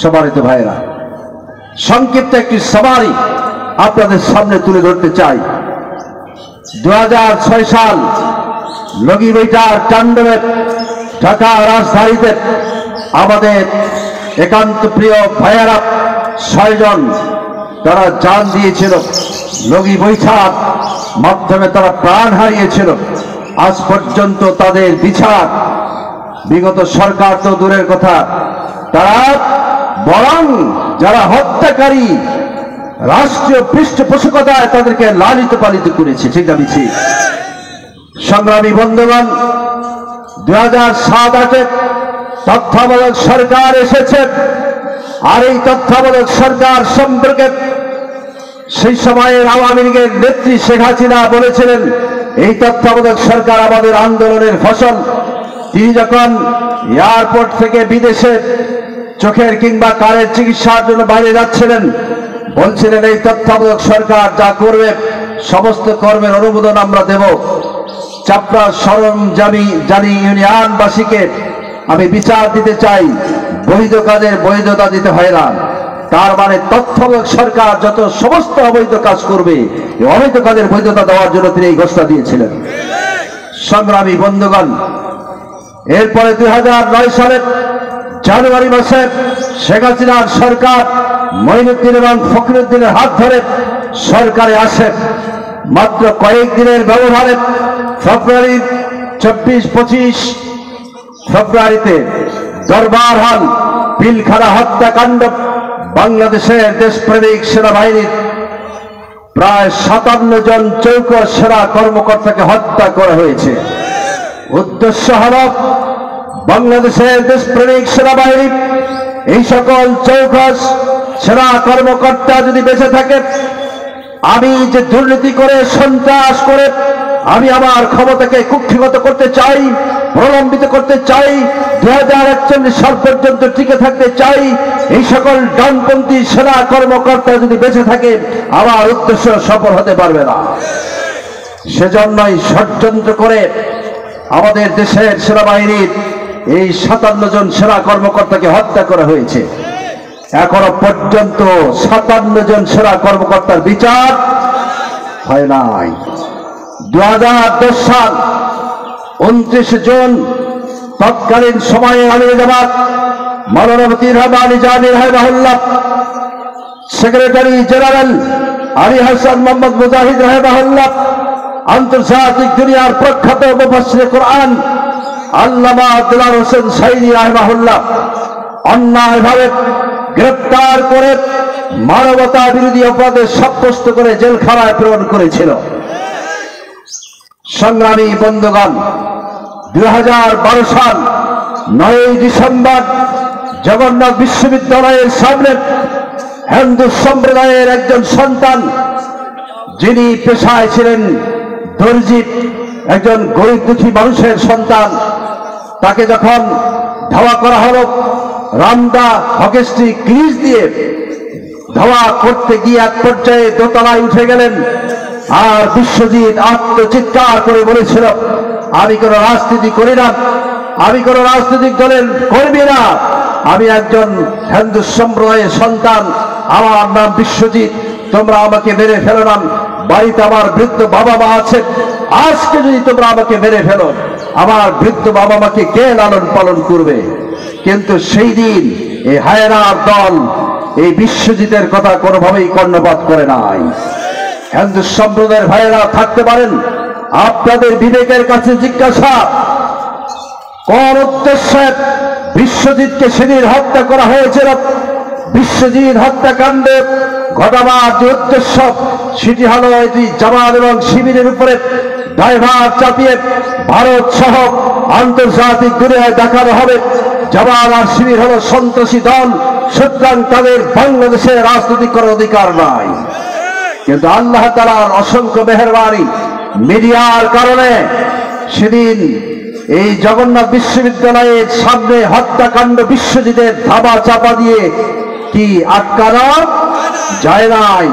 সম্মানিত ভাইরা, সংক্ষিপ্ত একটি সামারি আপনাদের সামনে তুলে ধরতে চাই। 2006 সাল লগি বৈঠার তাণ্ডবে ঢাকা রাজধানীতে আমাদের একান্ত প্রিয় ভাইয়েরা 6 জন তারা জান দিয়েছিল। লগি বৈঠার মাধ্যমে তারা প্রাণ হারিয়েছিল। আজ পর্যন্ত তাদের বিচার, বিগত সরকার তো দূরের কথা, তারা বরং যারা হত্যাকারী রাষ্ট্রীয় পৃষ্ঠপোষকতায় তাদেরকে লালিত পালিত করেছে। ঠিক না মিছি? সংগ্রামী বন্ধুগণ, 2007-08 তত্ত্বাবধায়ক সরকার এসেছে। আর এই তত্ত্বাবধায়ক সরকার সম্পর্কে সেই সময়ের আওয়ামী লীগের নেত্রী শেখ হাসিনা বলেছিলেন, এই তত্ত্বাবধায়ক সরকার আমাদের আন্দোলনের ফসল। তিনি যখন এয়ারপোর্ট থেকে বিদেশে চোখের কিংবা কানের চিকিৎসার জন্য বাইরে যাচ্ছিলেন, বলছিলেন এই তত্ত্বাবধায়ক সরকার যা করবে সমস্ত কর্মের অনুমোদন আমরা দেব। চাপড়া জানি ইউনিয়নবাসীকে আমি বিচার দিতে চাই, বৈধ কাজের বৈধতা দিতে হয় না। তার মানে তত্ত্বাবধায়ক সরকার যত সমস্ত অবৈধ কাজ করবে, এই অবৈধ কাজের বৈধতা দেওয়ার জন্য তিনি এই ঘোষণা দিয়েছিলেন। সংগ্রামী বন্ধুগণ, এরপরে 2009 সালের জানুয়ারি মাসে শেখ হাসিনার সরকার মঈনুদ্দিন এবং ফখরুদ্দিনের হাত ধরে সরকারে আসে। মাত্র কয়েকদিনের ব্যবধানে ফেব্রুয়ারির 24-25 ফেব্রুয়ারিতে দরবার হল পিলখানা হত্যাকাণ্ড, বাংলাদেশের দেশপ্রেমিক সেনাবাহিনীর প্রায় 57 জন চৌকস সেনা কর্মকর্তাকে হত্যা করা হয়েছে। উদ্দেশ্য হল বাংলাদেশের দেশপ্রেমিক সেনাবাহিনী এই সকল চৌকস সেনা কর্মকর্তা যদি বেঁচে থাকে, আমি যে দুর্নীতি করে সন্ত্রাস করে আমি আমার ক্ষমতাকে কুক্ষিগত করতে চাই, প্রলম্বিত করতে চাই, 2041 সাল পর্যন্ত টিকে থাকতে চাই, এই সকল ডানপন্থী সেনা কর্মকর্তা যদি বেঁচে থাকে আমার উদ্দেশ্য সফল হতে পারবে না। সেজন্যই ষড়যন্ত্র করে আমাদের দেশের সেনাবাহিনীর এই 57 জন সেনা কর্মকর্তাকে হত্যা করা হয়েছে। এখনো পর্যন্ত 57 জন সেনা কর্মকর্তার বিচার হয় নাই। 2010 সাল 29 জুন তৎকালীন সময়ে আমির জামাত মাওলানা মতিউর রহমান নিজামী রাহিমাহুল্লাহ, সেক্রেটারি জেনারেল আলী হাসান মোহাম্মদ মুজাহিদ রাহিমাহুল্লাহ, আন্তর্জাতিক দুনিয়ার প্রখ্যাত মুফাসসির কোরআন আল্লামা দিলওয়ার হোসেন সাইদি রাহিমাহুল্লাহ অন্যায়ভাবে গ্রেপ্তার করে মানবতা বিরোধী অপরাধে সাব্যস্ত করে জেলখানায় প্রেরণ করেছিল। সংগ্রামী বন্ধুগণ, 2012 সাল 9 ডিসেম্বর জগন্নাথ বিশ্ববিদ্যালয়ের সামনে হিন্দু সম্প্রদায়ের একজন সন্তান, যিনি পেশায় ছিলেন দর্জি, একজন গরিব দুঃখী মানুষের সন্তান, তাকে যখন ধাওয়া করা হলো, রামদা হকিস্টিক গ্রিজ দিয়ে ধাওয়া করতে গিয়ে এক পর্যায়ে দোতলায় উঠে গেলেন। আর বিশ্বজিৎ আত্মচিৎকার করে বলেছিল, আমি কোন রাজনীতি করি না, আমি কোন রাজনৈতিক দলের কর্মী না, আমি একজন হিন্দু সম্প্রদায়ের সন্তান, আমার নাম বিশ্বজিৎ, তোমরা আমাকে মেরে ফেলো না, বাড়িতে আমার বৃদ্ধ বাবা মা আছে, আজকে যদি তোমরা আমাকে মেরে ফেলো আমার বৃদ্ধ বাবা মাকে কে লালন পালন করবে? কিন্তু সেই দিন এই হায়নার দল এই বিশ্বজিতের কথা কোনোভাবেই কর্ণপাত করে নাই। হিন্দু সম্প্রদায়ের ভাইয়েরা থাকতে পারেন, আপনাদের বিবেকের কাছে জিজ্ঞাসা, কোন উদ্দেশ্যে বিশ্বজিৎকে সেদিন হত্যা করা হয়েছিল? বিশ্বজিৎ হত্যাকাণ্ডে ঘটাবার যে উদ্দেশ্য, সেটি হল এটি জামাত এবং শিবিরের উপরে দায়ভার চাপিয়ে ভারত সহ আন্তর্জাতিক দুনিয়ায় দেখানো হবে জামাত আর শিবির হল সন্ত্রাসী দল, সুতরাং তাদের বাংলাদেশে রাজনীতি করার অধিকার নাই। কিন্তু আল্লাহ তাআলার অসংখ্য মেহেরবানি, মিডিয়ার কারণে সেদিন এই জগন্নাথ বিশ্ববিদ্যালয়ের সামনে হত্যাকাণ্ড বিশ্বজিতের ধাবা চাপা দিয়ে কি আটকানো যায় নাই।